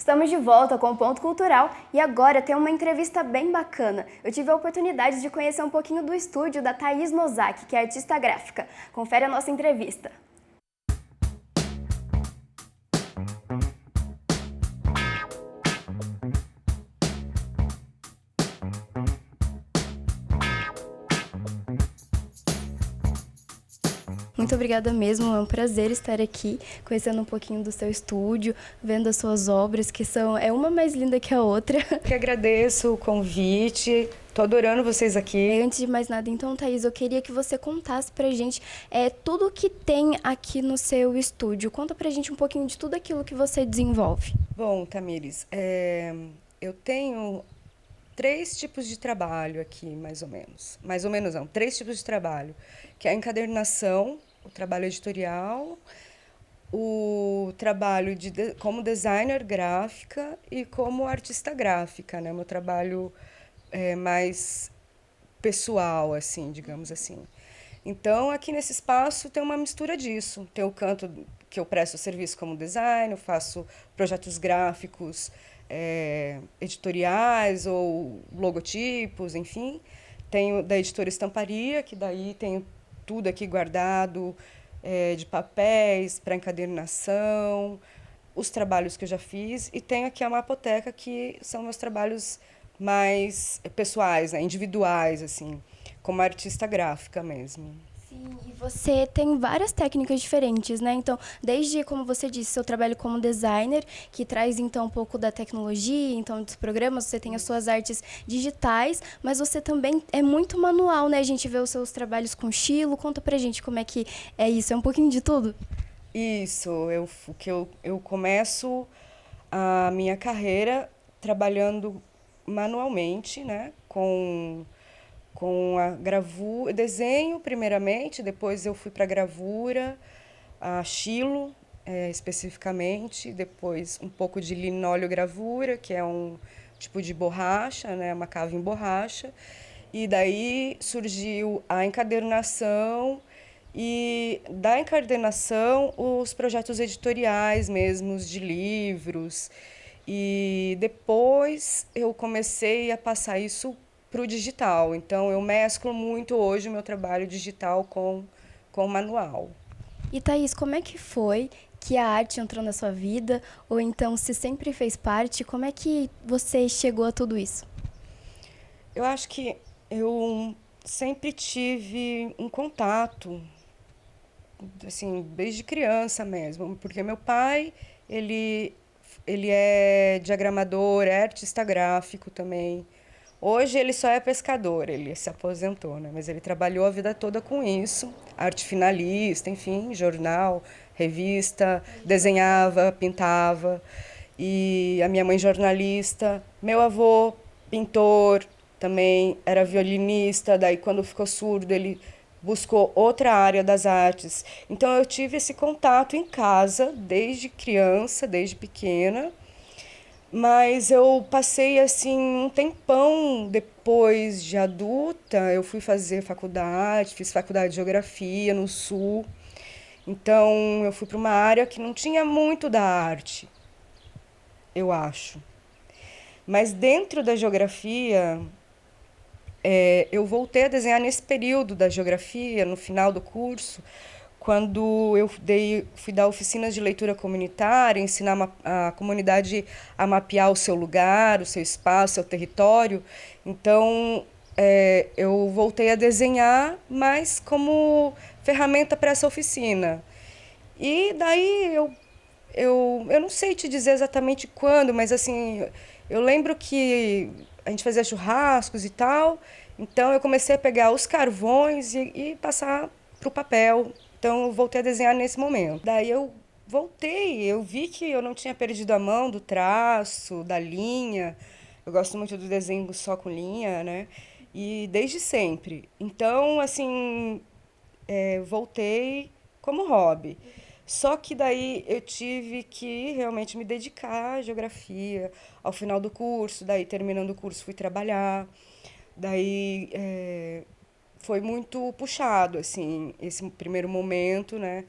Estamos de volta com o Ponto Cultural e agora tem uma entrevista bem bacana. Eu tive a oportunidade de conhecer um pouquinho do estúdio da Thaís Nozaki, que é artista gráfica. Confere a nossa entrevista. Muito obrigada mesmo, é um prazer estar aqui, conhecendo um pouquinho do seu estúdio, vendo as suas obras, que é uma mais linda que a outra. Que agradeço o convite, tô adorando vocês aqui. Antes de mais nada, então, Thaís, eu queria que você contasse pra gente tudo o que tem aqui no seu estúdio. Conta pra gente um pouquinho de tudo aquilo que você desenvolve. Bom, Tamires, eu tenho 3 tipos de trabalho aqui, mais ou menos. Mais ou menos não, 3 tipos de trabalho, que é a encadernação, o trabalho editorial, o trabalho como designer gráfica e como artista gráfica, né? Meu trabalho é mais pessoal, assim, digamos assim. Então, aqui nesse espaço tem uma mistura disso. Tem o canto que eu presto serviço como designer, eu faço projetos gráficos, editoriais ou logotipos, enfim. Tenho da editora Estamparia, que daí tenho tudo aqui guardado, de papéis para encadernação, os trabalhos que eu já fiz. E tenho aqui a Mapoteca, que são meus trabalhos mais pessoais, né, individuais, assim, como artista gráfica mesmo. Sim, e você tem várias técnicas diferentes, né? Então, desde, como você disse, seu trabalho como designer, que traz, então, um pouco da tecnologia, então, dos programas, você tem as suas artes digitais, mas você também é muito manual, né? A gente vê os seus trabalhos com estilo. Conta pra gente como é que é isso, é um pouquinho de tudo? Isso, eu começo a minha carreira trabalhando manualmente, né, com a gravura, desenho primeiramente, depois eu fui para gravura, a xilo, especificamente, depois um pouco de linóleo-gravura, que é um tipo de borracha, né, uma cava em borracha, e daí surgiu a encadernação e da encadernação os projetos editoriais mesmos de livros. E depois eu comecei a passar isso para o digital. Então eu mesclo muito hoje o meu trabalho digital com manual. E, Thaís, como é que foi que a arte entrou na sua vida? Ou então, se sempre fez parte, como é que você chegou a tudo isso? Eu acho que eu sempre tive um contato, assim, desde criança mesmo, porque meu pai, ele, ele é diagramador, é artista gráfico também. Hoje ele só é pescador, ele se aposentou, né? Mas ele trabalhou a vida toda com isso, arte finalista, enfim, jornal, revista, desenhava, pintava. E a minha mãe jornalista, meu avô pintor, também era violinista, daí quando ficou surdo ele buscou outra área das artes. Então eu tive esse contato em casa desde criança, desde pequena. Mas eu passei assim um tempão depois de adulta, eu fui fazer faculdade, fiz faculdade de geografia no Sul. Então eu fui para uma área que não tinha muito da arte, eu acho. Mas dentro da geografia, eu voltei a desenhar nesse período da geografia, no final do curso, quando eu fui dar oficinas de leitura comunitária, ensinar a comunidade a mapear o seu lugar, o seu espaço, o seu território. Então, eu voltei a desenhar, mas como ferramenta para essa oficina. E daí eu não sei te dizer exatamente quando, mas assim, eu lembro que a gente fazia churrascos e tal, então eu comecei a pegar os carvões e passar para o papel. Então eu voltei a desenhar nesse momento. Daí eu voltei, eu vi que eu não tinha perdido a mão do traço, da linha. Eu gosto muito do desenho só com linha, né? E desde sempre. Então, assim, voltei como hobby. Só que daí eu tive que realmente me dedicar à geografia. Ao final do curso, daí terminando o curso fui trabalhar. Daí foi muito puxado, assim, esse primeiro momento, né?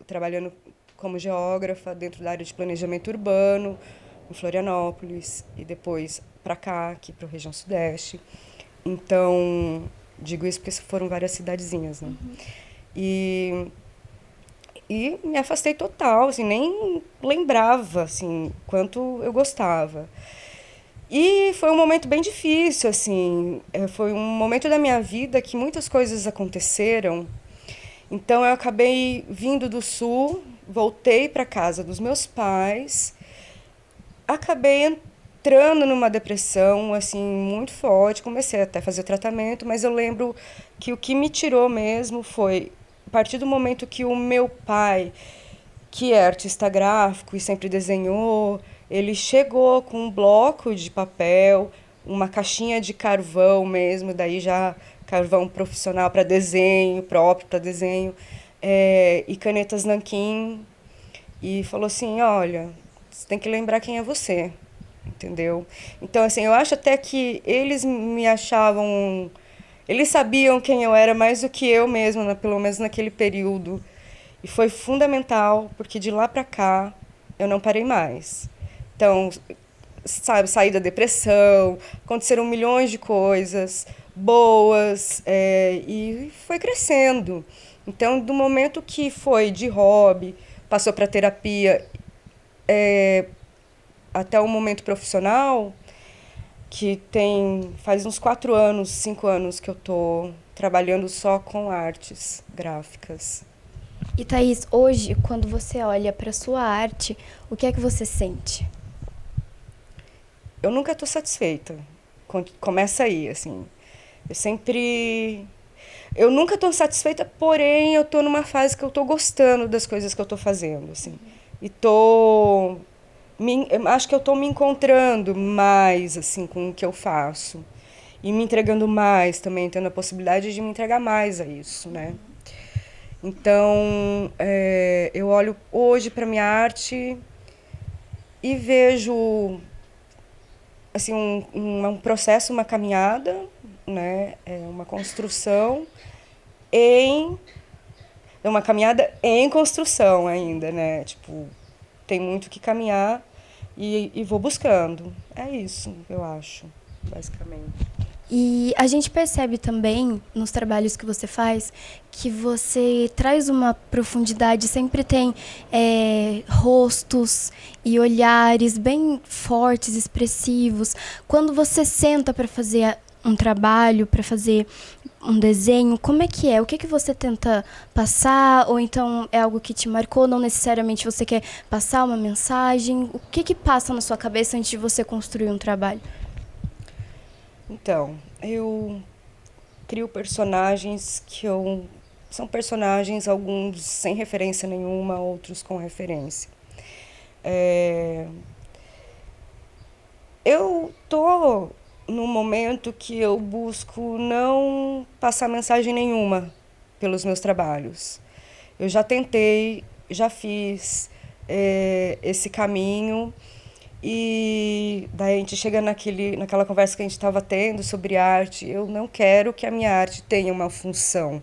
Trabalhando como geógrafa dentro da área de planejamento urbano, em Florianópolis, e depois para cá, aqui para a região sudeste. Então, digo isso porque foram várias cidadezinhas, né? E me afastei total, assim, nem lembrava, assim, quanto eu gostava. E foi um momento bem difícil, assim, foi um momento da minha vida que muitas coisas aconteceram. Então, eu acabei vindo do Sul, voltei para casa dos meus pais, acabei entrando numa depressão, assim, muito forte, comecei até a fazer tratamento, mas eu lembro que o que me tirou mesmo foi a partir do momento que o meu pai, que é artista gráfico e sempre desenhou, ele chegou com um bloco de papel, uma caixinha de carvão mesmo, daí já carvão profissional para desenho, próprio para desenho, e canetas nanquim, e falou assim, olha, você tem que lembrar quem é você, entendeu? Então, assim, eu acho até que eles me achavam... Eles sabiam quem eu era mais do que eu mesma, né, pelo menos naquele período. E foi fundamental, porque de lá para cá eu não parei mais. Então, sabe, saí da depressão, aconteceram milhões de coisas boas, e foi crescendo. Então, do momento que foi de hobby, passou para terapia, até o momento profissional, que faz uns 4 anos, 5 anos que eu estou trabalhando só com artes gráficas. E Thaís, hoje, quando você olha para sua arte, o que é que você sente? Eu nunca estou satisfeita. Começa aí, assim. Eu nunca estou satisfeita, porém eu estou numa fase que eu estou gostando das coisas que eu estou fazendo, assim. E acho que eu estou me encontrando mais, assim, com o que eu faço. E me entregando mais também, tendo a possibilidade de me entregar mais a isso, né? Então, eu olho hoje para minha arte e vejo assim, um processo, uma caminhada, né? Uma construção uma caminhada em construção ainda, né? Tipo, tem muito que caminhar e vou buscando. É isso, eu acho, basicamente. E a gente percebe também, nos trabalhos que você faz, que você traz uma profundidade, sempre tem rostos e olhares bem fortes, expressivos. Quando você senta para fazer um trabalho, para fazer um desenho, como é que é? O que você tenta passar? Ou então é algo que te marcou? Não necessariamente você quer passar uma mensagem? O que passa na sua cabeça antes de você construir um trabalho? Então, eu crio personagens são personagens, alguns sem referência nenhuma, outros com referência. Eu tô num momento que eu busco não passar mensagem nenhuma pelos meus trabalhos. Eu já tentei, já fiz esse caminho. E daí a gente chega naquela conversa que a gente estava tendo sobre arte. Eu não quero que a minha arte tenha uma função.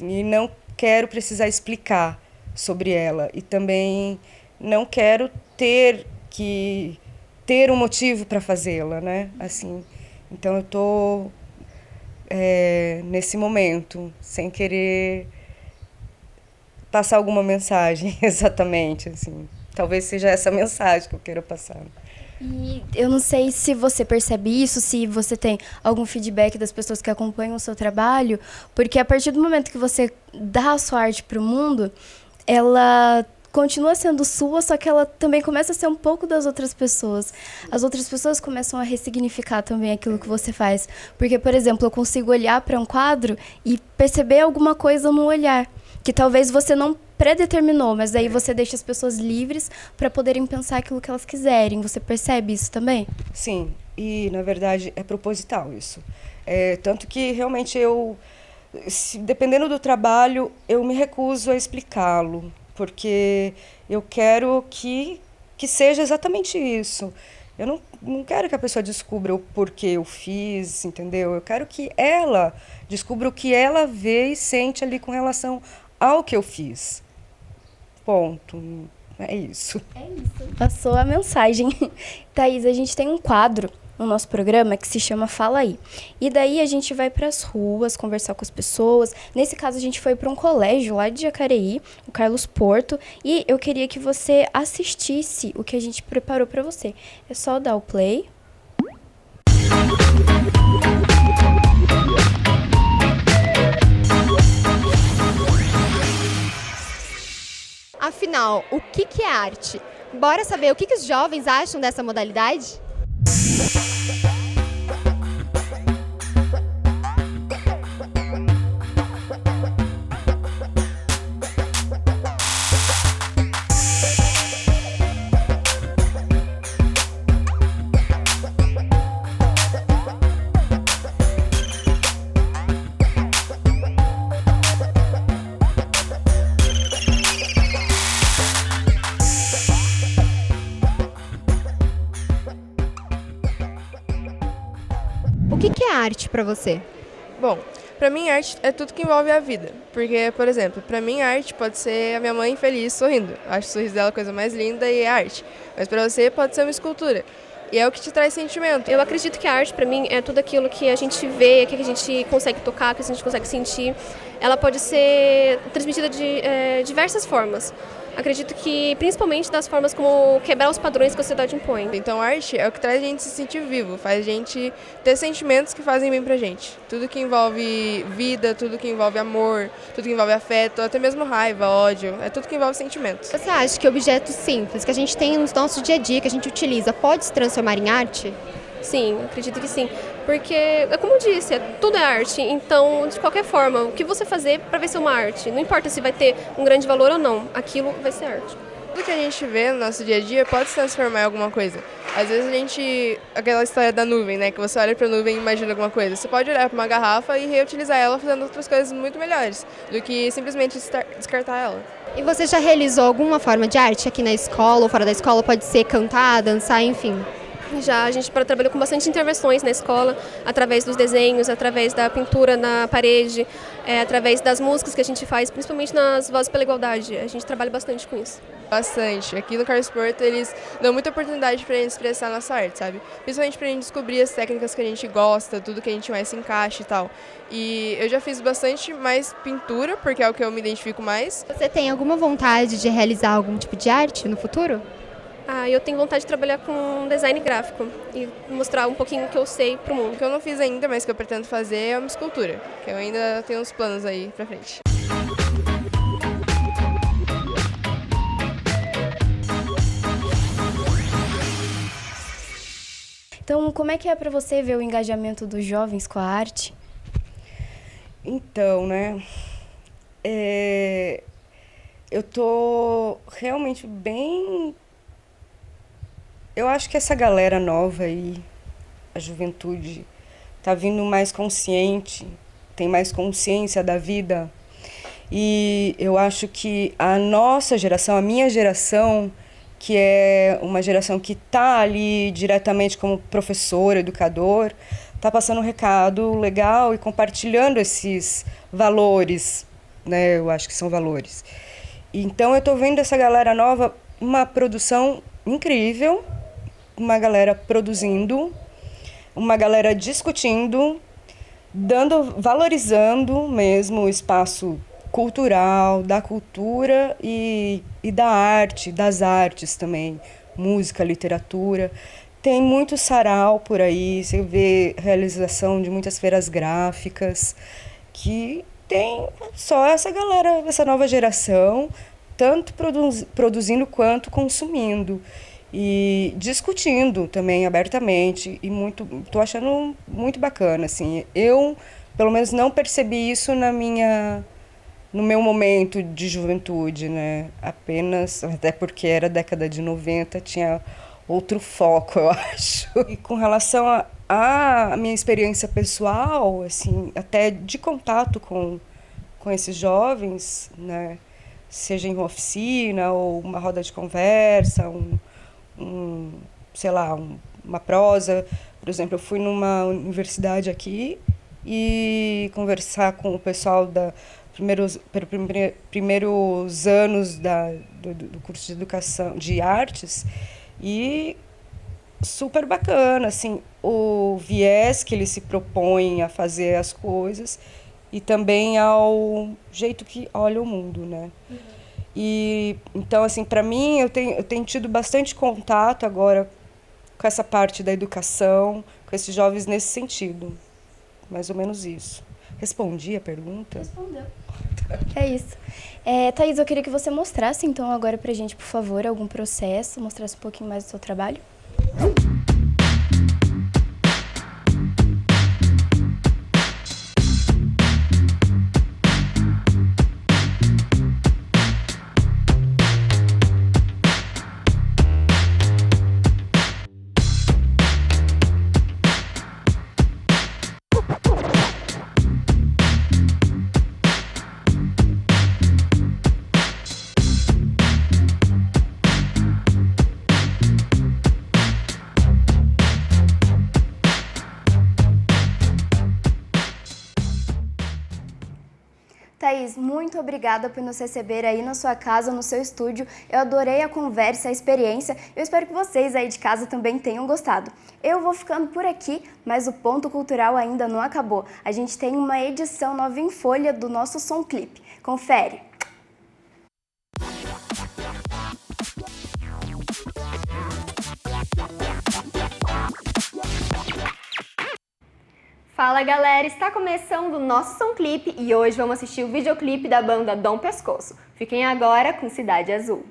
E não quero precisar explicar sobre ela. E também não quero ter que ter um motivo para fazê-la, né? Assim, então eu estou nesse momento, sem querer passar alguma mensagem exatamente, assim. Talvez seja essa mensagem que eu queira passar. E eu não sei se você percebe isso, se você tem algum feedback das pessoas que acompanham o seu trabalho, porque a partir do momento que você dá a sua arte para o mundo, ela continua sendo sua, só que ela também começa a ser um pouco das outras pessoas. As outras pessoas começam a ressignificar também aquilo que você faz. Porque, por exemplo, eu consigo olhar para um quadro e perceber alguma coisa no olhar, que talvez você não predeterminou, mas aí você deixa as pessoas livres para poderem pensar aquilo que elas quiserem. Você percebe isso também? Sim, e na verdade é proposital isso. Tanto que realmente dependendo do trabalho, eu me recuso a explicá-lo, porque eu quero que seja exatamente isso. Eu não quero que a pessoa descubra o porquê eu fiz, entendeu? Eu quero que ela descubra o que ela vê e sente ali com relação ao que eu fiz. ponto. É isso. É isso. Passou a mensagem. Thaís, a gente tem um quadro no nosso programa que se chama Fala Aí. E daí a gente vai para as ruas conversar com as pessoas. Nesse caso, a gente foi para um colégio lá de Jacareí, o Carlos Porto, e eu queria que você assistisse o que a gente preparou para você. É só dar o play. Afinal, o que é arte? Bora saber o que os jovens acham dessa modalidade? O que é arte para você? Bom, pra mim arte é tudo que envolve a vida. Porque, por exemplo, pra mim arte pode ser a minha mãe feliz sorrindo. Eu acho o sorriso dela a coisa mais linda e é arte. Mas pra você pode ser uma escultura. E é o que te traz sentimento. Eu acredito que a arte, para mim, é tudo aquilo que a gente vê, que a gente consegue tocar, que a gente consegue sentir. Ela pode ser transmitida de diversas formas. Acredito que, principalmente, das formas como quebrar os padrões que a sociedade impõe. Então, arte é o que traz a gente se sentir vivo, faz a gente ter sentimentos que fazem bem pra gente. Tudo que envolve vida, tudo que envolve amor, tudo que envolve afeto, até mesmo raiva, ódio, é tudo que envolve sentimentos. Você acha que objetos simples que a gente tem no nosso dia a dia, que a gente utiliza, pode se transformar em arte? Sim, acredito que sim. Porque, é como eu disse, tudo é arte. Então, de qualquer forma, o que você fazer para ver ser uma arte, não importa se vai ter um grande valor ou não, aquilo vai ser arte. Tudo que a gente vê no nosso dia a dia pode se transformar em alguma coisa. Às vezes a gente... Aquela história da nuvem, né? Que você olha pra nuvem e imagina alguma coisa. Você pode olhar pra uma garrafa e reutilizar ela fazendo outras coisas muito melhores do que simplesmente descartar ela. E você já realizou alguma forma de arte aqui na escola ou fora da escola? Pode ser cantar, dançar, enfim. Já a gente trabalhou com bastante intervenções na escola, através dos desenhos, através da pintura na parede, através das músicas que a gente faz, principalmente nas Vozes pela Igualdade. A gente trabalha bastante com isso. Bastante. Aqui no Carlos Porto eles dão muita oportunidade pra gente expressar nossa arte, sabe? Principalmente pra gente descobrir as técnicas que a gente gosta, tudo que a gente mais se encaixa e tal. E eu já fiz bastante mais pintura, porque é o que eu me identifico mais. Você tem alguma vontade de realizar algum tipo de arte no futuro? Eu tenho vontade de trabalhar com design gráfico e mostrar um pouquinho o que eu sei pro mundo. O que eu não fiz ainda, mas que eu pretendo fazer é uma escultura, que eu ainda tenho uns planos aí pra frente. Então, como é que é para você ver o engajamento dos jovens com a arte? Então, né? Eu tô realmente bem... Eu acho que essa galera nova aí, a juventude, tá vindo mais consciente, tem mais consciência da vida. E eu acho que a nossa geração, a minha geração, que é uma geração que tá ali diretamente como professor, educador, tá passando um recado legal e compartilhando esses valores, né? Eu acho que são valores. Então eu tô vendo essa galera nova, uma produção incrível, uma galera produzindo, uma galera discutindo, valorizando mesmo o espaço cultural, da cultura e da arte, das artes também, música, literatura. Tem muito sarau por aí, você vê realização de muitas feiras gráficas, que tem só essa galera, essa nova geração, tanto produzindo quanto consumindo. E discutindo também abertamente, e tô achando muito bacana, assim. Eu, pelo menos, não percebi isso no meu momento de juventude, né? Apenas, até porque era década de 90, tinha outro foco, eu acho. E com relação à minha experiência pessoal, assim, até de contato com esses jovens, né? Seja em uma oficina ou uma roda de conversa, uma prosa. Por exemplo, eu fui numa universidade aqui e conversar com o pessoal primeiros anos do curso de educação de artes, e super bacana, assim, o viés que ele se propõe a fazer as coisas e também ao jeito que olha o mundo, né? E então, assim, para mim, eu tenho tido bastante contato agora com essa parte da educação, com esses jovens nesse sentido. Mais ou menos isso. Respondi a pergunta? Respondeu. É isso. Thaís, eu queria que você mostrasse, então, agora pra gente, por favor, algum processo, mostrasse um pouquinho mais do seu trabalho. Thaís, muito obrigada por nos receber aí na sua casa, no seu estúdio. Eu adorei a conversa, a experiência. Eu espero que vocês aí de casa também tenham gostado. Eu vou ficando por aqui, mas o Ponto Cultural ainda não acabou. A gente tem uma edição nova em folha do nosso Som Clipe. Confere! Fala galera, está começando o nosso Som Clipe e hoje vamos assistir o videoclipe da banda Dom Pescoço. Fiquem agora com Cidade Azul.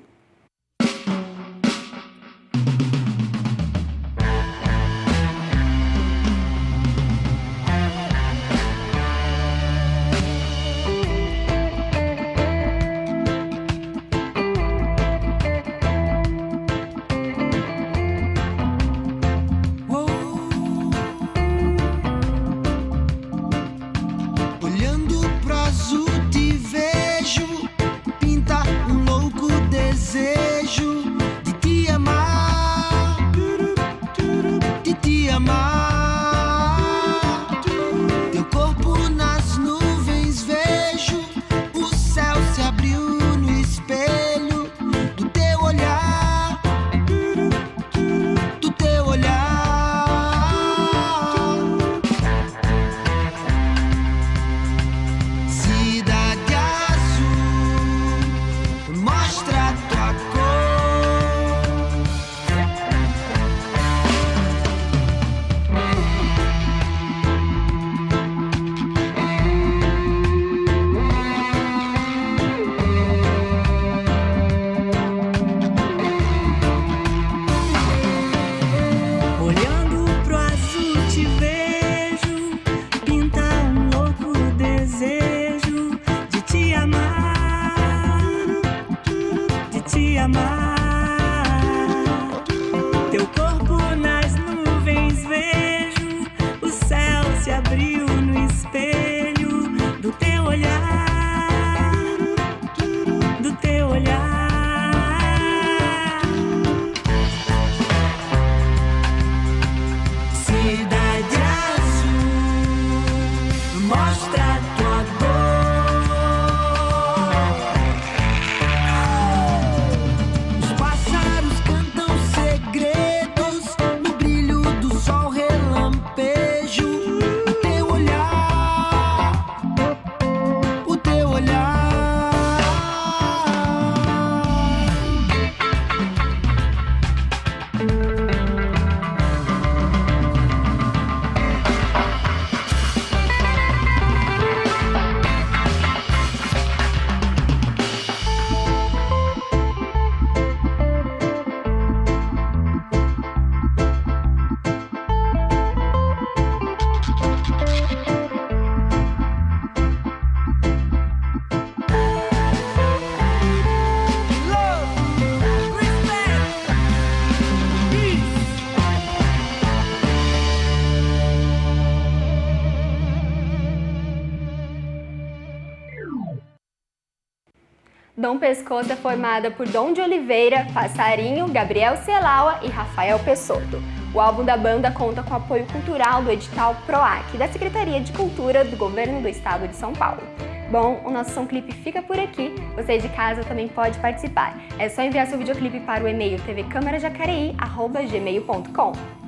Dom Pescoço é formada por Dom de Oliveira, Passarinho, Gabriel Celaua e Rafael Pessotto. O álbum da banda conta com apoio cultural do edital PROAC, da Secretaria de Cultura do Governo do Estado de São Paulo. Bom, o nosso Som Clipe fica por aqui. Você de casa também pode participar. É só enviar seu videoclipe para o e-mail tvcamarajacareí@gmail.com.